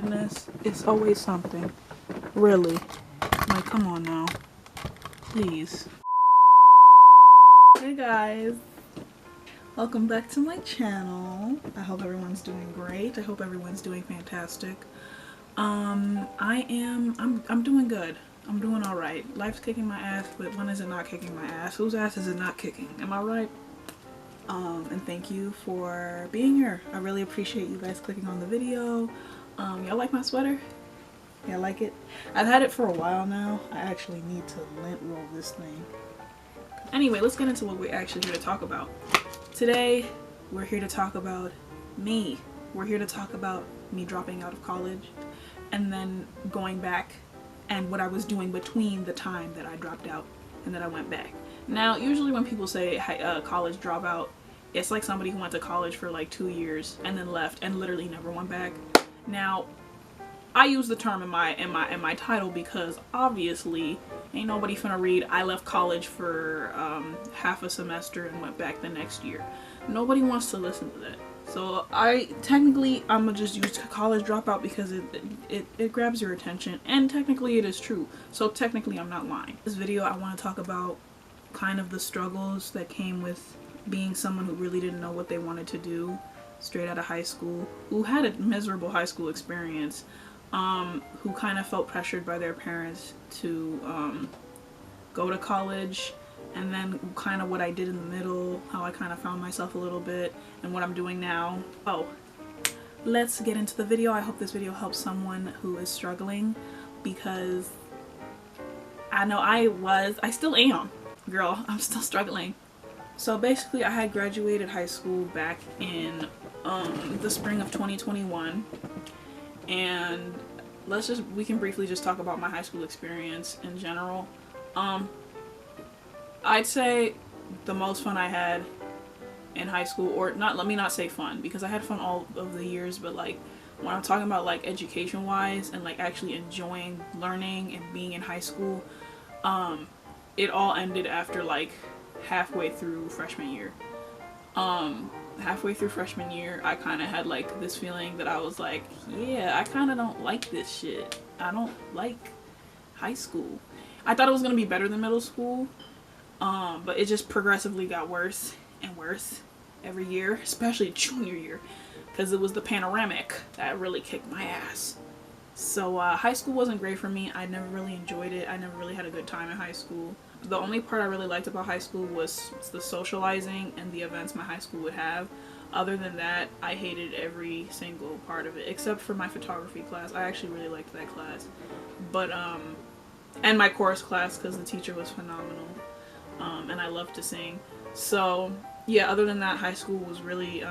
Goodness, it's always something. Really. Like, come on now. Please. Hey guys. Welcome back to my channel. I hope everyone's doing great. I hope everyone's doing fantastic. I'm doing good. I'm doing alright. Life's kicking my ass, but when is it not kicking my ass? Whose ass is it not kicking? Am I right? And thank you for being here. I really appreciate you guys clicking on the video. Y'all like my sweater? Yeah, I like it. I've had it for a while now. I actually need to lint roll this thing. Anyway, let's get into what we're actually here to talk about. Today, we're here to talk about me. We're here to talk about me dropping out of college and then going back and what I was doing between the time that I dropped out and that I went back. Now, usually when people say college dropout, it's like somebody who went to college for like 2 years and then left and literally never went back. Now, I use the term in my title because obviously ain't nobody finna read I left college for half a semester and went back the next year. Nobody wants to listen to that. So I'm gonna just use college dropout because it grabs your attention, and technically it is true. So technically I'm not lying. This video I want to talk about kind of the struggles that came with being someone who really didn't know what they wanted to do straight out of high school, who had a miserable high school experience, who kind of felt pressured by their parents to go to college, and then kind of what I did in the middle, how I kind of found myself a little bit, and what I'm doing now. Oh, let's get into the video. I hope this video helps someone who is struggling, because I know I still am. Girl, I'm still struggling. So basically I had graduated high school back in the spring of 2021, and we can briefly just talk about my high school experience in general. I'd say the most fun I had in high school, or not, let me not say fun, because I had fun all of the years, but like when I'm talking about like education wise and like actually enjoying learning and being in high school, it all ended after like halfway through freshman year. Halfway through freshman year, I kind of had like this feeling that I was like, yeah, I kind of don't like this shit. I don't like high school. I thought it was gonna be better than middle school, but it just progressively got worse and worse every year, especially junior year, because it was the panoramic that really kicked my ass. So high school wasn't great for me. I never really enjoyed it. I never really had a good time in high school. The only part I really liked about high school was the socializing and the events my high school would have. Other than that, I hated every single part of it, except for my photography class. I actually really liked that class. But, and my chorus class, because the teacher was phenomenal. And I loved to sing. So, yeah, other than that, high school was really,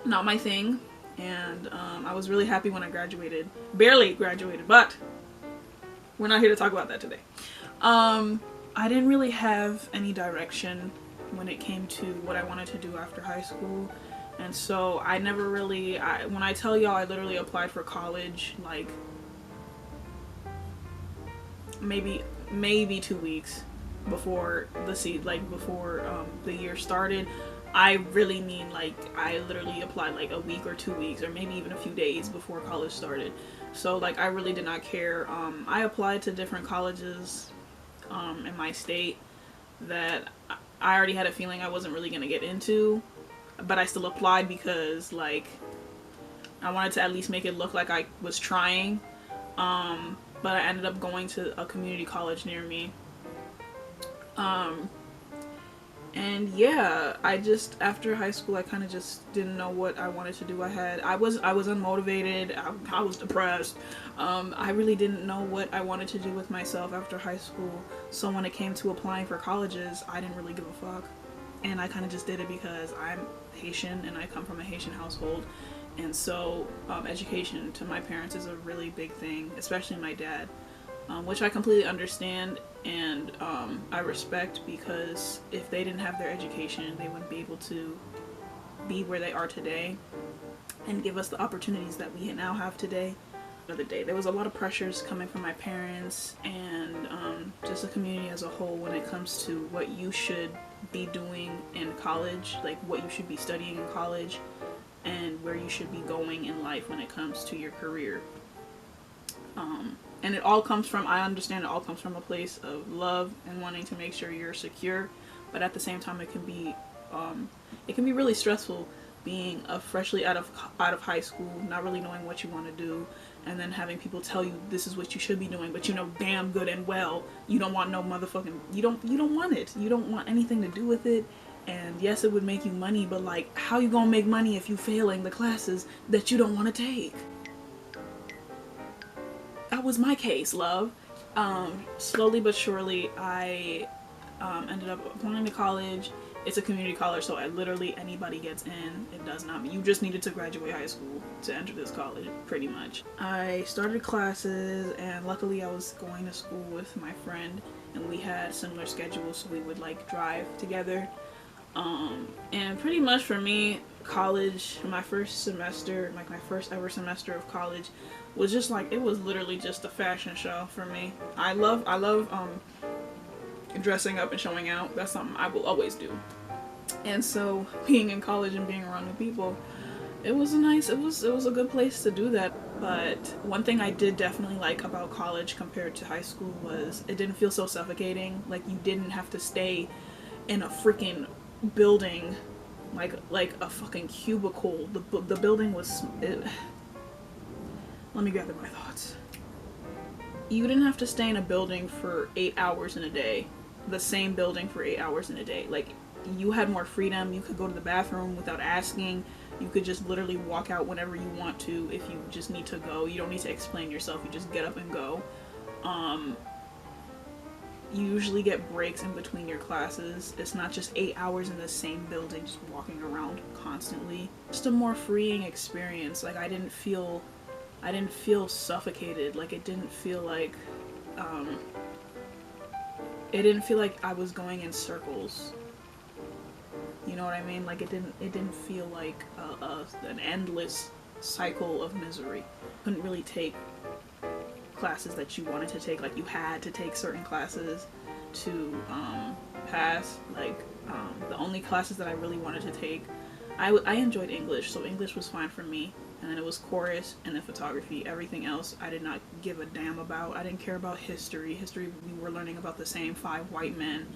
not my thing. And, I was really happy when I graduated. Barely graduated, but we're not here to talk about that today. I didn't really have any direction when it came to what I wanted to do after high school, and so I never really, when I tell y'all I literally applied for college like maybe 2 weeks before the year started. I really mean like I literally applied like a week or 2 weeks or maybe even a few days before college started. So like I really did not care. I applied to different colleges in my state that I already had a feeling I wasn't really gonna get into, but I still applied because like I wanted to at least make it look like I was trying. But I ended up going to a community college near me. And yeah, after high school I kind of just didn't know what I wanted to do. I was unmotivated. I was depressed. I really didn't know what I wanted to do with myself after high school. So when it came to applying for colleges, I didn't really give a fuck. And I kind of just did it because I'm Haitian and I come from a Haitian household. And so education to my parents is a really big thing, especially my dad. Which I completely understand and I respect, because if they didn't have their education, they wouldn't be able to be where they are today and give us the opportunities that we now have today. The other day, there was a lot of pressures coming from my parents and just the community as a whole when it comes to what you should be doing in college, like what you should be studying in college. and where you should be going in life when it comes to your career. And it all comes from, I understand it all comes from a place of love and wanting to make sure you're secure, but at the same time it can be really stressful being a freshly out of high school, not really knowing what you want to do, and then having people tell you this is what you should be doing, but you know damn good and well you don't want no motherfucking, you don't want it, you don't want anything to do with it. And yes, it would make you money, but like, how you gonna make money if you failing the classes that you don't want to take? That was my case, love. Slowly but surely, I ended up applying to college. It's a community college, so literally anybody gets in. It does not mean you just needed to graduate high school to enter this college, pretty much. I started classes, and luckily I was going to school with my friend, and we had similar schedules, so we would like drive together. And pretty much for me, college, my first semester, like my first ever semester of college, was just like, it was literally just a fashion show for me. I love dressing up and showing out. That's something I will always do. And so being in college and being around new people, it was a good place to do that. But one thing I did definitely like about college compared to high school was it didn't feel so suffocating. Like, you didn't have to stay in a freaking building like a fucking cubicle. The building was let me gather my thoughts. You didn't have to stay in a building for 8 hours in a day, the same building for 8 hours in a day. Like, you had more freedom. You could go to the bathroom without asking. You could just literally walk out whenever you want to if you just need to go. You don't need to explain yourself. You just get up and go. You usually get breaks in between your classes. It's not just 8 hours in the same building just walking around constantly. Just a more freeing experience. Like, I didn't feel suffocated. Like, it didn't feel like I was going in circles. You know what I mean? Like, it didn't feel like an endless cycle of misery. Couldn't really take classes that you wanted to take. Like, you had to take certain classes to pass. Like, the only classes that I really wanted to take, I enjoyed English, so English was fine for me. And then it was chorus and then photography. Everything else I did not give a damn about. I didn't care about history. History, we were learning about the same 5 white men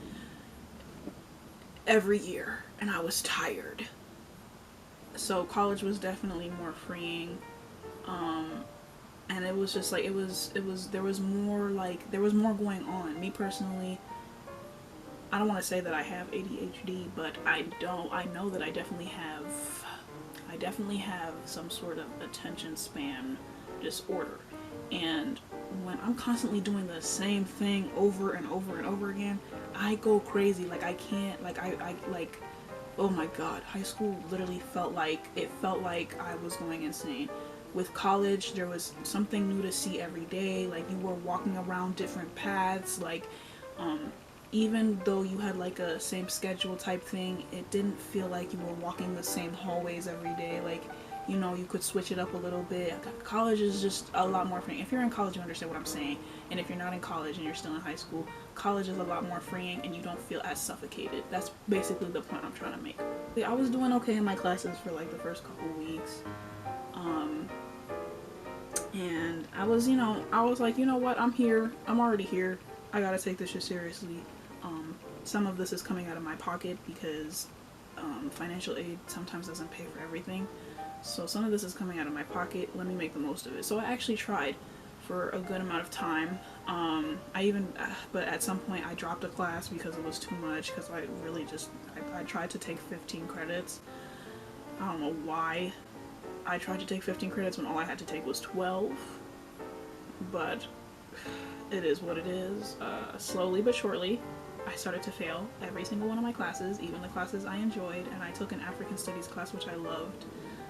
every year, and I was tired. So college was definitely more freeing. And it was just like, there was more going on. Me personally, I don't want to say that I have ADHD, but I know that I definitely have some sort of attention span disorder. And when I'm constantly doing the same thing over and over and over again, I go crazy. Like, I can't, like, I oh my god, high school literally felt like I was going insane. With college, there was something new to see every day. Like, you were walking around different paths. Like, even though you had like a same schedule type thing, it didn't feel like you were walking the same hallways every day. Like, you know, you could switch it up a little bit. College is just a lot more freeing. If you're in college, you understand what I'm saying. And if you're not in college and you're still in high school, college is a lot more freeing and you don't feel as suffocated. That's basically the point I'm trying to make. I was doing okay in my classes for like the first couple weeks. And I was like, you know what, I'm here. I'm already here. I gotta take this shit seriously. Some of this is coming out of my pocket because financial aid sometimes doesn't pay for everything. So some of this is coming out of my pocket. Let me make the most of it. So I actually tried for a good amount of time. But at some point I dropped a class because it was too much, because I tried to take 15 credits. I don't know why I tried to take 15 credits when all I had to take was 12. But it is what it is. Slowly but surely, I started to fail every single one of my classes, even the classes I enjoyed, and I took an African Studies class, which I loved.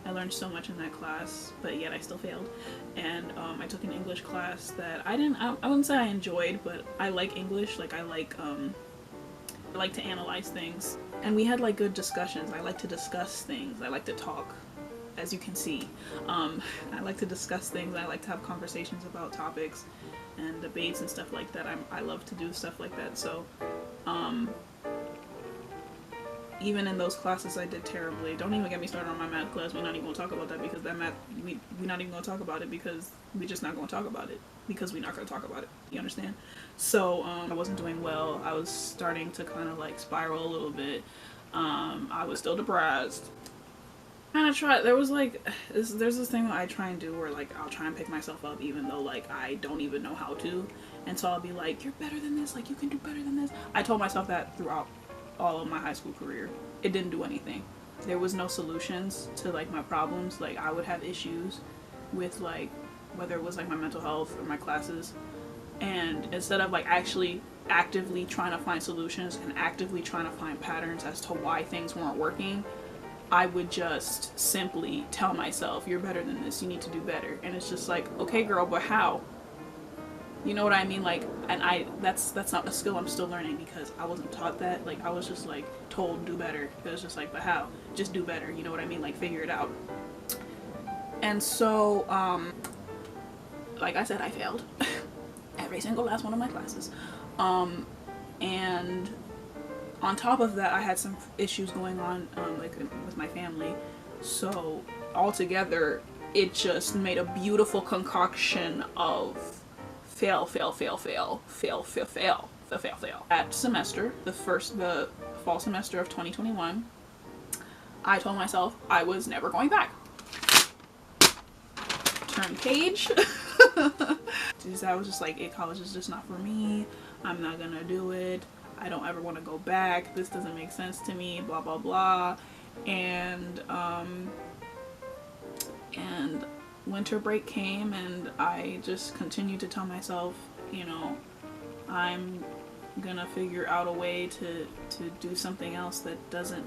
I learned so much in that class, but yet I still failed. And I took an English class that I wouldn't say I enjoyed, but I like English. Like, I like to analyze things. And we had like good discussions. I like to discuss things. I like to talk, as you can see. I like to discuss things. I like to have conversations about topics and debates and stuff like that. I love to do stuff like that. So even in those classes I did terribly. Don't even get me started on my math class. We're not even gonna talk about that because that math, we're not even gonna talk about it because we're just not gonna talk about it because we're not gonna talk about it. You understand? So I wasn't doing well. I was starting to kind of like spiral a little bit. I was still depressed. And I tried, there was like, there's this thing that I try and do where like I'll try and pick myself up even though like I don't even know how to. And so I'll be like, you're better than this, like you can do better than this. I told myself that throughout all of my high school career. It didn't do anything. There was no solutions to like my problems. Like I would have issues with like whether it was like my mental health or my classes, and instead of like actually actively trying to find solutions and actively trying to find patterns as to why things weren't working, I would just simply tell myself, you're better than this, you need to do better. And it's just like, okay girl, but how? You know what I mean? Like, and that's not a skill I'm still learning because I wasn't taught that. Like I was just like told do better. It was just like, but how? Just do better. You know what I mean? Like figure it out. And so, like I said, I failed every single last one of my classes. And on top of that, I had some issues going on like with my family. So altogether, it just made a beautiful concoction of fail. At semester, the fall semester of 2021, I told myself I was never going back. Turn page. I was just like, college is just not for me. I'm not gonna do it. I don't ever want to go back. This doesn't make sense to me. Blah blah blah. And winter break came, and I just continued to tell myself, you know, I'm gonna figure out a way to do something else that doesn't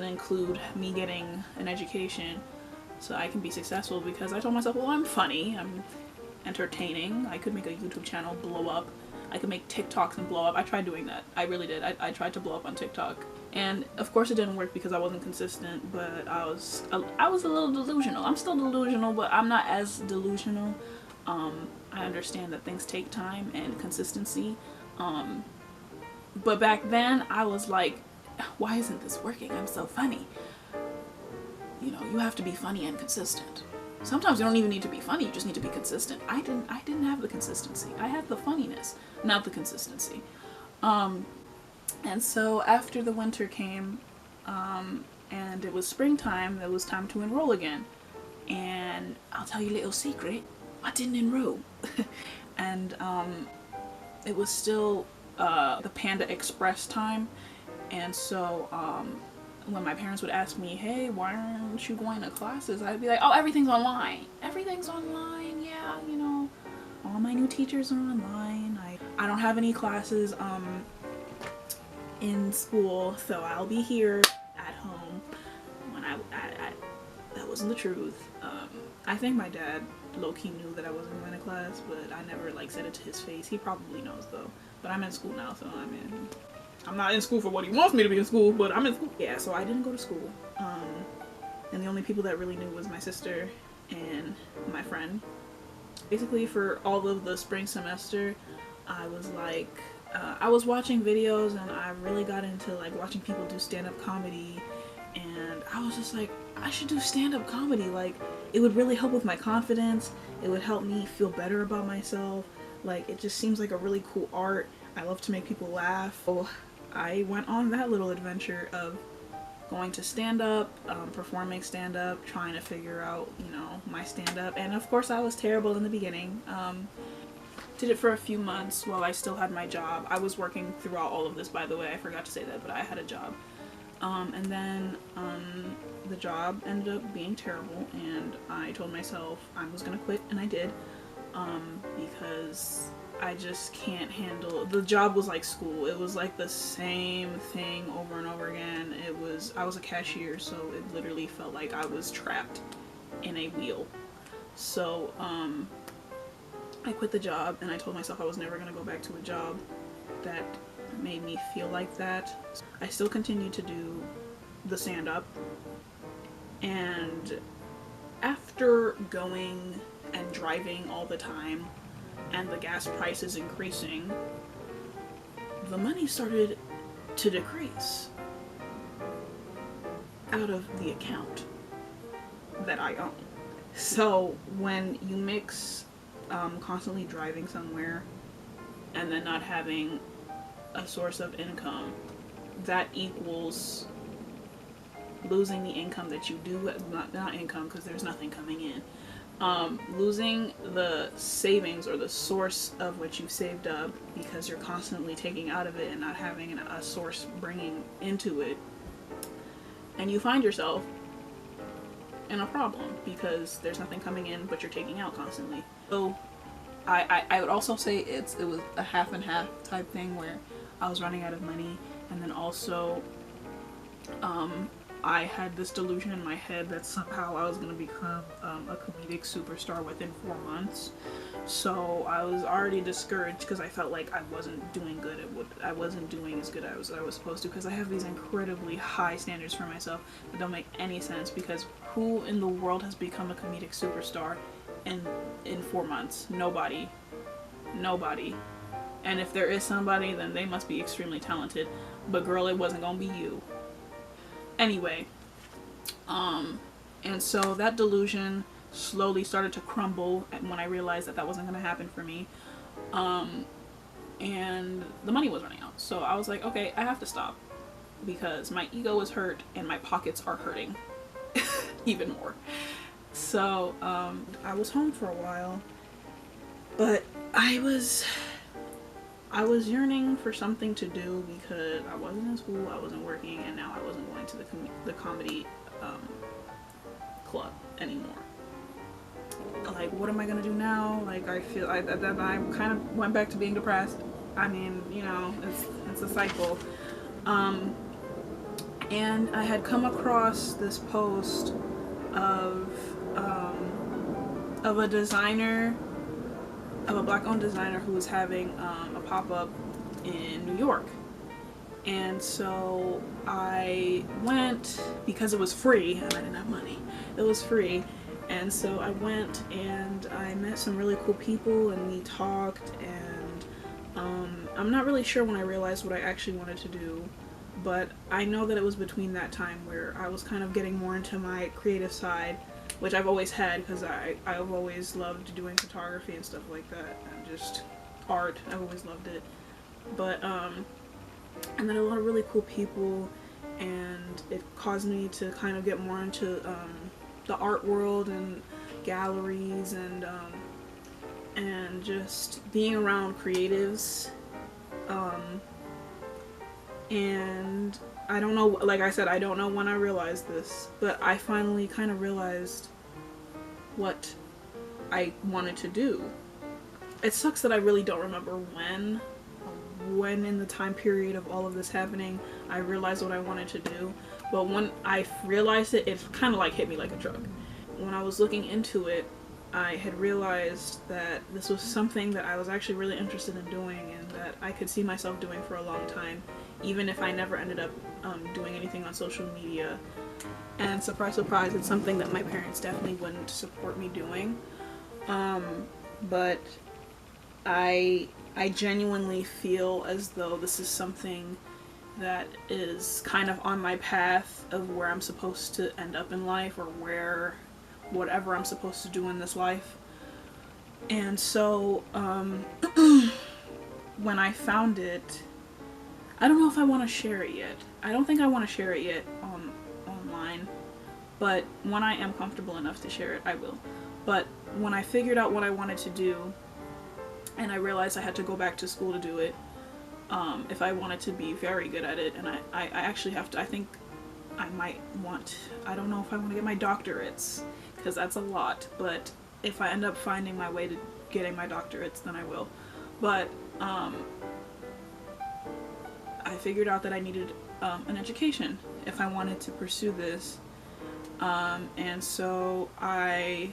include me getting an education, so I can be successful. Because I told myself, well, I'm funny, I'm entertaining, I could make a YouTube channel blow up, I could make TikToks and blow up. I tried doing that. I really did. I tried to blow up on TikTok. And of course it didn't work because I wasn't consistent, but I was a little delusional. I'm still delusional, but I'm not as delusional. I understand that things take time and consistency. But back then I was like, why isn't this working? I'm so funny. You know, you have to be funny and consistent. Sometimes you don't even need to be funny, you just need to be consistent. I didn't have the consistency. I had the funniness, not the consistency. And so after the winter came, and it was springtime, it was time to enroll again. And I'll tell you a little secret, I didn't enroll. And it was still the Panda Express time. And so when my parents would ask me, hey, why aren't you going to classes? I'd be like, oh, everything's online. Everything's online, yeah, you know. All my new teachers are online. I don't have any classes in school, so I'll be here at home. When that wasn't the truth. I think my dad low-key knew that I wasn't going to class, but I never like said it to his face. He probably knows though. But I'm in school now, so I'm not in school for what he wants me to be in school, but I'm in school. Yeah, so I didn't go to school. And the only people that really knew was my sister and my friend. Basically for all of the spring semester, I was like, I was watching videos, and I really got into like watching people do stand-up comedy, and I was just like, I should do stand-up comedy. Like, it would really help with my confidence. It would help me feel better about myself. Like, it just seems like a really cool art. I love to make people laugh. So I went on that little adventure of going to stand-up, performing stand-up, trying to figure out, you know, my stand-up. And of course I was terrible in the beginning. Did it for a few months while I still had my job. I was working throughout all of this, by the way. I forgot to say that, but I had a job. And then the job ended up being terrible, and I told myself I was gonna quit, and I did. Because I just can't handle, the job was like school. It was like the same thing over and over again. I was a cashier, so it literally felt like I was trapped in a wheel. So I quit the job, and I told myself I was never gonna go back to a job that made me feel like that. I still continued to do the stand-up, and after going and driving all the time and the gas prices increasing, the money started to decrease out of the account that I own. So when you mix constantly driving somewhere and then not having a source of income, that equals losing the income that you do, not income because there's nothing coming in, losing the savings or the source of what you've saved up because you're constantly taking out of it and not having a source bringing into it, and you find yourself in a problem because there's nothing coming in but you're taking out constantly. So I would also say it was a half and half type thing where I was running out of money, and then also I had this delusion in my head that somehow I was going to become a comedic superstar within 4 months. So I was already discouraged because I felt like I wasn't doing good at what I wasn't doing as good as I was supposed to, because I have these incredibly high standards for myself that don't make any sense, because who in the world has become a comedic superstar in 4 months? Nobody. And if there is somebody, then they must be extremely talented. But girl, it wasn't gonna be you. Anyway, and so that delusion slowly started to crumble when I realized that wasn't gonna happen for me. And the money was running out. So I was like, okay, I have to stop, because my ego is hurt and my pockets are hurting even more. So I was home for a while, but I was yearning for something to do because I wasn't in school, I wasn't working, and now I wasn't going to the comedy club anymore. Like, what am I gonna do now? Like, I feel I kind of went back to being depressed. I mean, you know, it's a cycle. And I had come across this post of a designer, of a black-owned designer who was having a pop-up in New York. And so I went because it was free and I didn't have money. It was free. And so I went and I met some really cool people and we talked, and I'm not really sure when I realized what I actually wanted to do, but I know that it was between that time where I was kind of getting more into my creative side, which I've always had because I've always loved doing photography and stuff like that, and just art. I've always loved it. But I met a lot of really cool people, and it caused me to kind of get more into the art world and galleries and just being around creatives. And I don't know, like I said, I don't know when I realized this, but I finally kind of realized what I wanted to do. It sucks that I really don't remember when in the time period of all of this happening I realized what I wanted to do, but when I realized it, it kind of like hit me like a truck. When I was looking into it, I had realized that this was something that I was actually really interested in doing, and that I could see myself doing for a long time, even if I never ended up doing anything on social media. And surprise, surprise, it's something that my parents definitely wouldn't support me doing. But I genuinely feel as though this is something that is kind of on my path of where I'm supposed to end up in life, or whatever I'm supposed to do in this life. And so when I found it, I don't know if I want to share it yet. I don't think I want to share it yet online, but when I am comfortable enough to share it, I will. But when I figured out what I wanted to do, and I realized I had to go back to school to do it, if I wanted to be very good at it, and I actually have to, I think I might want, I don't know if I want to get my doctorates, because that's a lot, but if I end up finding my way to getting my doctorates, then I will. But I figured out that I needed an education if I wanted to pursue this, and so I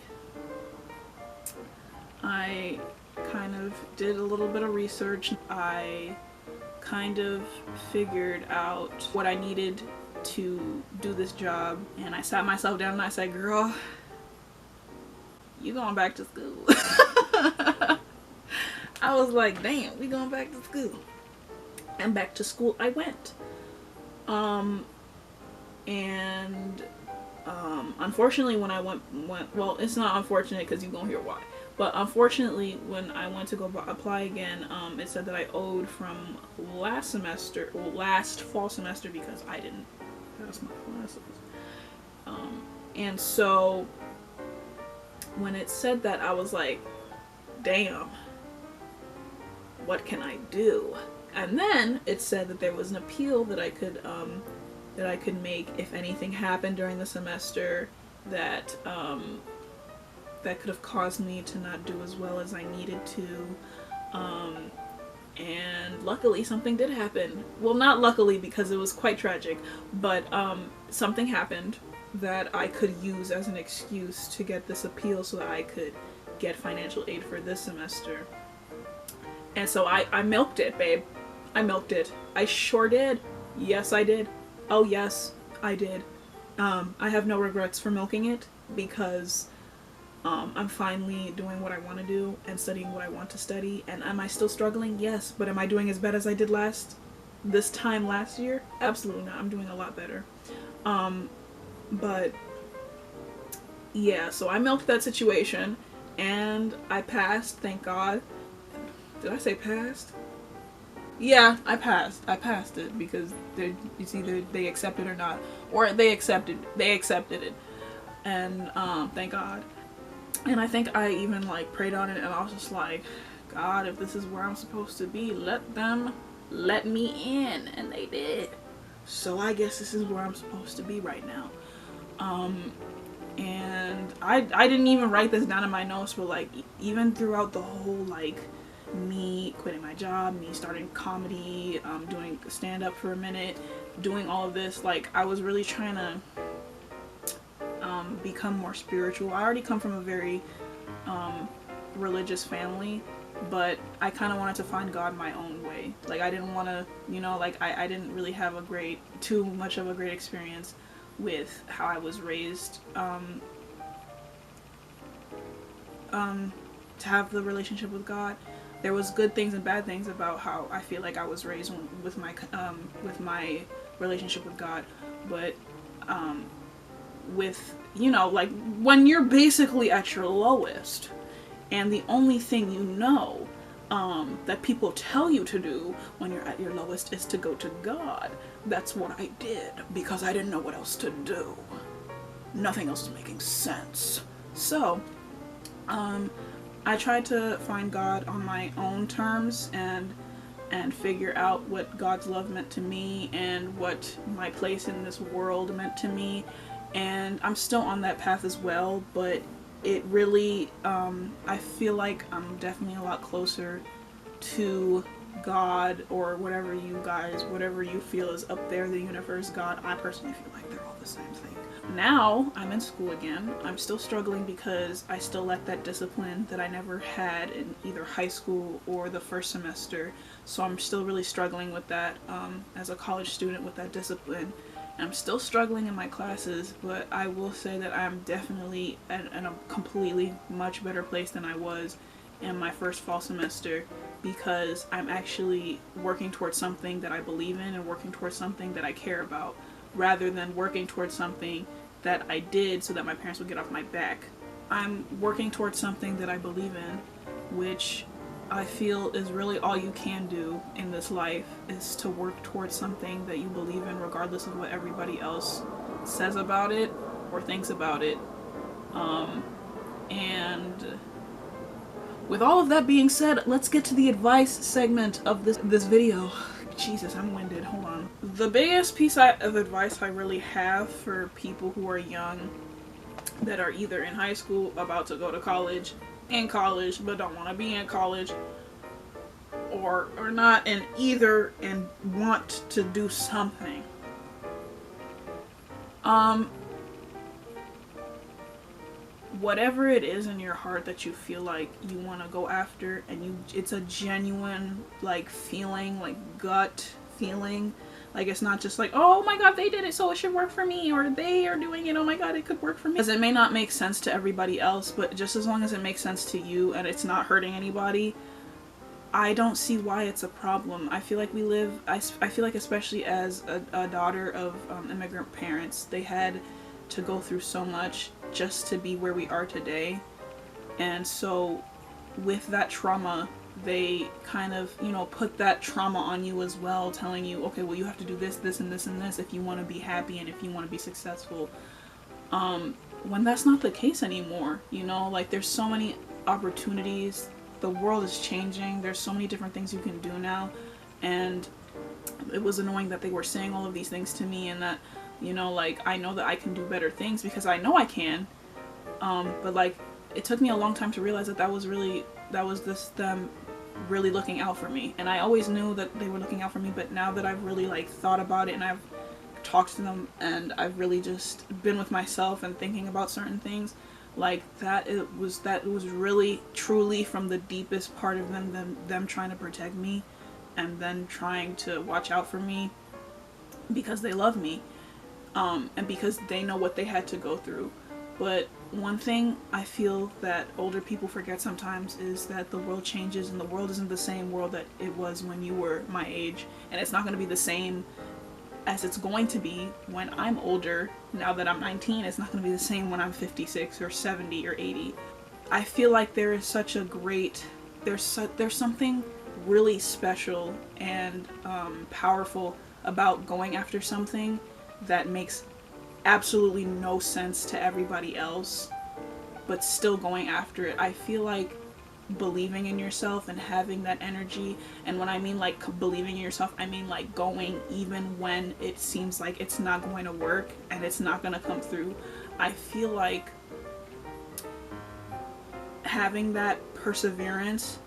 kind of did a little bit of research. I kind of figured out what I needed to do this job, and I sat myself down and I said, girl, you going back to school. I was like, damn, we going back to school. and back to school I went. And unfortunately when I went, well, it's not unfortunate because you're gonna hear why, but unfortunately when I went to go apply again, it said that I owed from last semester, well, last fall semester, because I didn't pass my classes. And so when it said that, I was like, damn, what can I do? And then it said that there was an appeal that I could make if anything happened during the semester that that could have caused me to not do as well as I needed to. And luckily something did happen. Well, not luckily, because it was quite tragic, but something happened that I could use as an excuse to get this appeal so that I could get financial aid for this semester. And so I milked it, babe. I milked it. I sure did. Yes, I did. Oh yes, I did. I have no regrets for milking it, because I'm finally doing what I want to do and studying what I want to study. And am I still struggling? Yes. But am I doing as bad as I did this time last year? Absolutely not. I'm doing a lot better. But yeah, so I milked that situation and I passed, thank God. Did I say passed? Yeah, I passed. I passed it because it's either they accept it or not, or they accepted it, and thank God. And I think I even like prayed on it, and I was just like, God, if this is where I'm supposed to be, let them let me in, and they did. So I guess this is where I'm supposed to be right now. And I didn't even write this down in my notes, but like even throughout the whole, like, me quitting my job, me starting comedy, doing stand-up for a minute, doing all of this, like, I was really trying to become more spiritual. I already come from a very religious family, but I kind of wanted to find God my own way. Like, I didn't want to, you know, like, I didn't really have too much of a great experience with how I was raised, to have the relationship with God. There was good things and bad things about how I feel like I was raised with my relationship with God, but with, you know, like, when you're basically at your lowest and the only thing you know that people tell you to do when you're at your lowest is to go to God. That's what I did because I didn't know what else to do. Nothing else was making sense. So I tried to find God on my own terms and figure out what God's love meant to me and what my place in this world meant to me. And I'm still on that path as well, but it really, I feel like I'm definitely a lot closer to God, or whatever you feel is up there, the universe, God. I personally feel like they're all the same thing. Now I'm in school again. I'm still struggling because I still lack that discipline that I never had in either high school or the first semester. So I'm still really struggling with that as a college student, with that discipline. I'm still struggling in my classes, but I will say that I'm definitely in a completely much better place than I was in my first fall semester, because I'm actually working towards something that I believe in and working towards something that I care about, rather than working towards something that I did so that my parents would get off my back. I'm working towards something that I believe in, which I feel is really all you can do in this life, is to work towards something that you believe in regardless of what everybody else says about it or thinks about it. And with all of that being said, let's get to the advice segment of this video. Jesus, I'm winded. Hold on. The biggest piece of advice I really have for people who are young, that are either in high school, about to go to college, in college, but don't want to be in college, or not in either and want to do something. Whatever it is in your heart that you feel like you want to go after, and it's a genuine, like, feeling, like gut feeling, like, it's not just like, oh my god, they did it so it should work for me, or they are doing it, oh my god, it could work for me. Because it may not make sense to everybody else, but just as long as it makes sense to you and it's not hurting anybody, I don't see why it's a problem. I feel like I feel like especially as a daughter of immigrant parents, they had to go through so much just to be where we are today. And so with that trauma, they kind of, you know, put that trauma on you as well, telling you, okay, well, you have to do this, this, and this, and this if you want to be happy and if you want to be successful. When that's not the case anymore, you know, like there's so many opportunities. The world is changing. There's so many different things you can do now. And it was annoying that they were saying all of these things to me, and that, you know, like, I know that I can do better things because I know I can. But like, it took me a long time to realize that that was just them really looking out for me. And I always knew that they were looking out for me, but now that I've really like thought about it and I've talked to them and I've really just been with myself and thinking about certain things, like that was really truly from the deepest part of them trying to protect me and then trying to watch out for me because they love me, and because they know what they had to go through. But one thing I feel that older people forget sometimes is that the world changes, and the world isn't the same world that it was when you were my age, and it's not going to be the same as it's going to be when I'm older. Now that I'm 19, it's not going to be the same when I'm 56 or 70 or 80. I feel like there is such a great, there's something really special and powerful about going after something that makes absolutely no sense to everybody else, but still going after it. I feel like believing in yourself and having that energy, and when I mean like believing in yourself, I mean like going even when it seems like it's not going to work and it's not going to come through. I feel like having that perseverance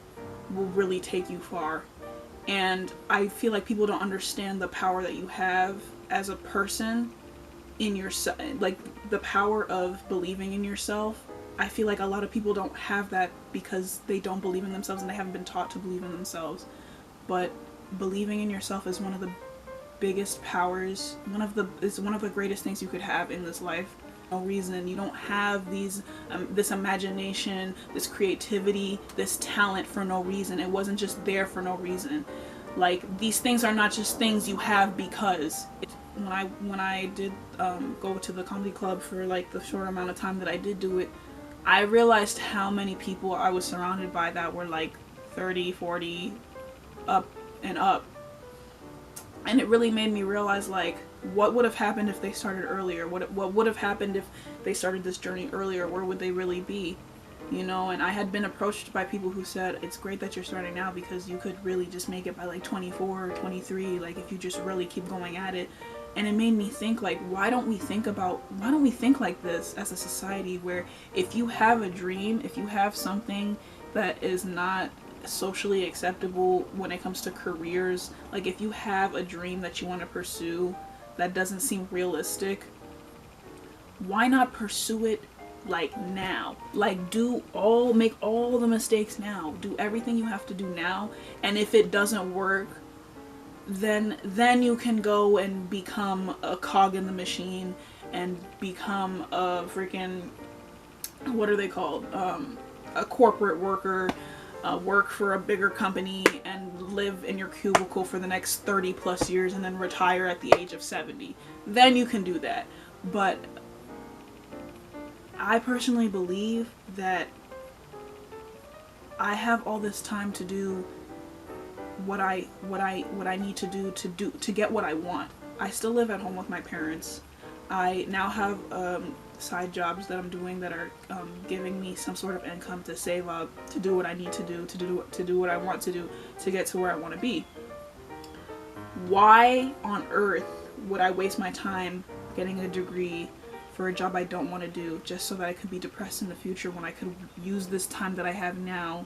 will really take you far. And I feel like people don't understand the power that you have as a person in yourself, like the power of believing in yourself. I feel like a lot of people don't have that because they don't believe in themselves and they haven't been taught to believe in themselves. But believing in yourself is one of the biggest powers, it's one of the greatest things you could have in this life. No reason. You don't have this imagination, this creativity, this talent for no reason. It wasn't just there for no reason. Like, these things are not just things you have because. When I did go to the comedy club for like the short amount of time that I did do it, I realized how many people I was surrounded by that were like 30, 40 up and up. And it really made me realize, like, what would have happened if they started earlier? What would have happened if they started this journey earlier? Where would they really be? You know, and I had been approached by people who said, it's great that you're starting now because you could really just make it by like 24 or 23, like if you just really keep going at it. And it made me think, like, why don't we think like this as a society, where if you have a dream, if you have something that is not socially acceptable when it comes to careers, like if you have a dream that you want to pursue that doesn't seem realistic, why not pursue it like now? Like, make all the mistakes now, do everything you have to do now, and if it doesn't work, then you can go and become a cog in the machine and become a freaking, what are they called, a corporate worker, work for a bigger company and live in your cubicle for the next 30 plus years and then retire at the age of 70. Then you can do that. But I personally believe that I have all this time to do what I need to do to get what I want. I still live at home with my parents. I now have side jobs that I'm doing that are giving me some sort of income to save up, to do what I need to do what I want to do to get to where I want to be. Why on earth would I waste my time getting a degree for a job I don't want to do just so that I could be depressed in the future, when I could use this time that I have now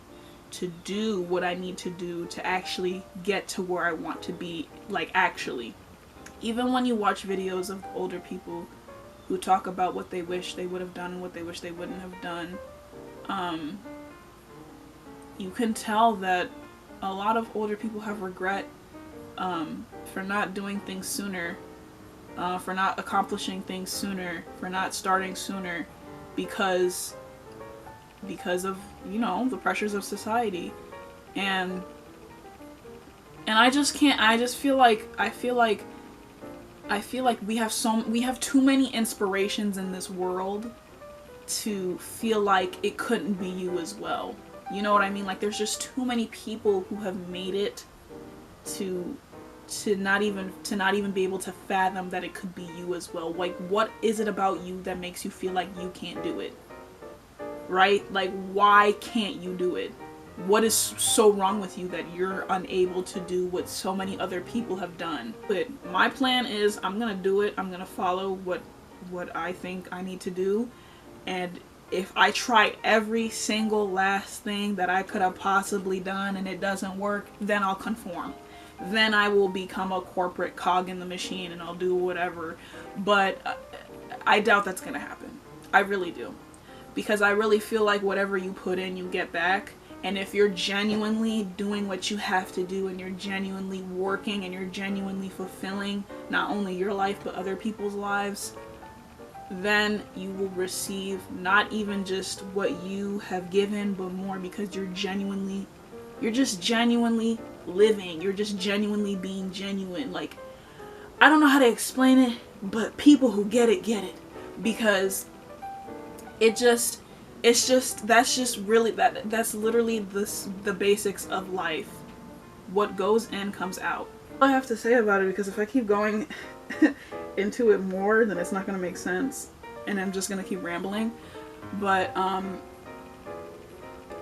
to do what I need to do to actually get to where I want to be? Like, actually, even when you watch videos of older people who talk about what they wish they would have done and what they wish they wouldn't have done, you can tell that a lot of older people have regret for not doing things sooner, for not accomplishing things sooner, for not starting sooner, because of, you know, the pressures of society. And And I just can't, I feel like we have too many inspirations in this world to feel like it couldn't be you as well. You know what I mean? Like, there's just too many people who have made it to not even be able to fathom that it could be you as well. Like, what is it about you that makes you feel like you can't do it? Right? Like, why can't you do it? What is so wrong with you that you're unable to do what so many other people have done? But my plan is, I'm gonna do it. I'm gonna follow what I think I need to do. And if I try every single last thing that I could have possibly done and it doesn't work, then I'll conform. Then I will become a corporate cog in the machine and I'll do whatever. But I doubt that's gonna happen. I really do. Because I really feel like whatever you put in, you get back. And if you're genuinely doing what you have to do, and you're genuinely working, and you're genuinely fulfilling not only your life but other people's lives, then you will receive not even just what you have given, but more, because you're just genuinely living. You're just genuinely being genuine. Like, I don't know how to explain it, but people who get it, because that's literally the basics of life. What goes in comes out. All I have to say about it, because if I keep going into it more, then it's not going to make sense and I'm just going to keep rambling. But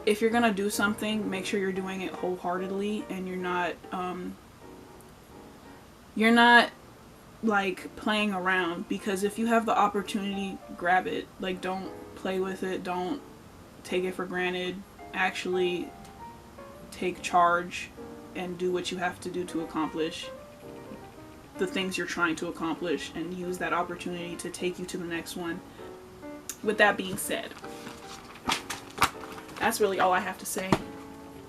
if you're going to do something, make sure you're doing it wholeheartedly, and you're not like playing around, because if you have the opportunity, grab it. Like, don't play with it, don't take it for granted. Actually take charge and do what you have to do to accomplish the things you're trying to accomplish, and use that opportunity to take you to the next one. With that being said, that's really all I have to say.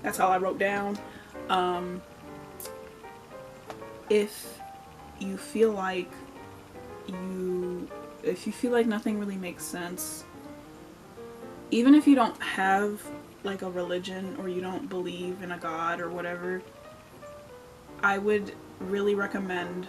That's all I wrote down. If you feel like nothing really makes sense, even if you don't have like a religion, or you don't believe in a god or whatever, I would really recommend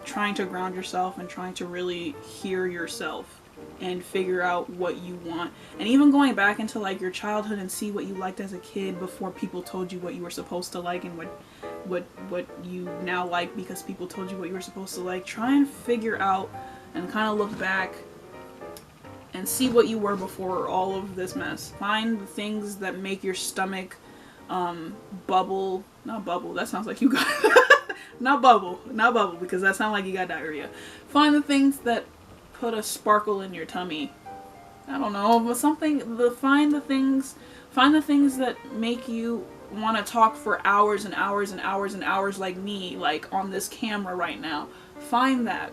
trying to ground yourself and trying to really hear yourself and figure out what you want. And even going back into like your childhood and see what you liked as a kid before people told you what you were supposed to like, and what you now like because people told you what you were supposed to like. Try and figure out and kind of look back and see what you were before all of this mess. Find the things that make your stomach bubble. Not bubble, that sounds like you got not bubble, because that sounds like you got diarrhea. Find the things that put a sparkle in your tummy. I don't know, but find the things that make you want to talk for hours and hours and hours and hours, like me, like on this camera right now. Find that.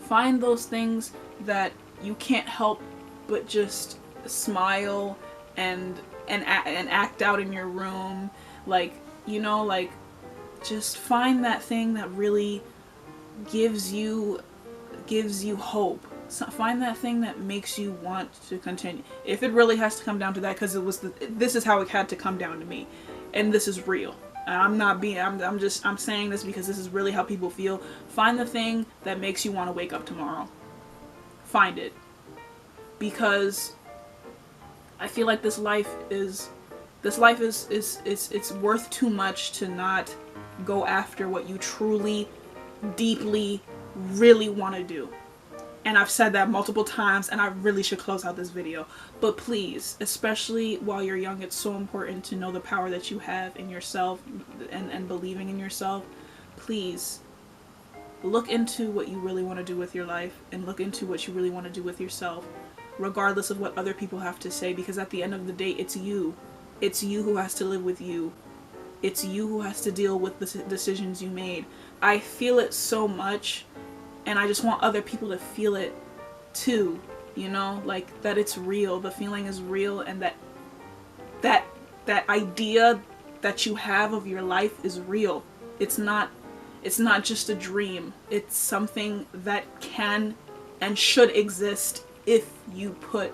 Find those things that you can't help but just smile and act out in your room. Like, you know, like, just find that thing that really gives you hope. So find that thing that makes you want to continue. If it really has to come down to that, because this is how it had to come down to me, and this is real. I'm saying this because this is really how people feel. Find the thing that makes you want to wake up tomorrow. Find it. Because I feel like this life is it's worth too much to not go after what you truly, deeply, really want to do. And I've said that multiple times, and I really should close out this video. But please, especially while you're young, it's so important to know the power that you have in yourself and believing in yourself. Please, look into what you really want to do with your life, and look into what you really want to do with yourself, regardless of what other people have to say, because at the end of the day, it's you. It's you who has to live with you. It's you who has to deal with the decisions you made. I feel it so much, and I just want other people to feel it too, you know, like that it's real. The feeling is real, and that idea that you have of your life is real. It's not just a dream. It's something that can and should exist if you put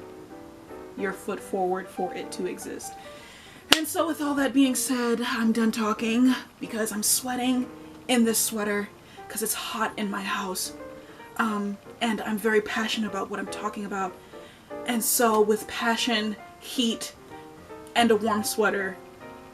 your foot forward for it to exist. And so with all that being said, I'm done talking because I'm sweating in this sweater because it's hot in my house. And I'm very passionate about what I'm talking about. And so with passion, heat, and a warm sweater,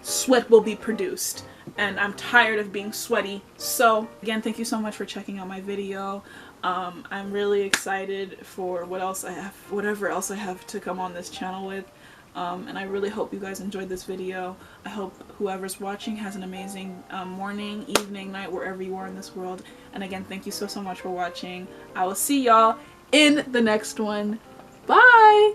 sweat will be produced. And I'm tired of being sweaty. So again, thank you so much for checking out my video. I'm really excited for whatever else I have to come on this channel with. And I really hope you guys enjoyed this video. I hope whoever's watching has an amazing morning, evening, night, wherever you are in this world. And again, thank you so much for watching. I will see y'all in the next one. Bye!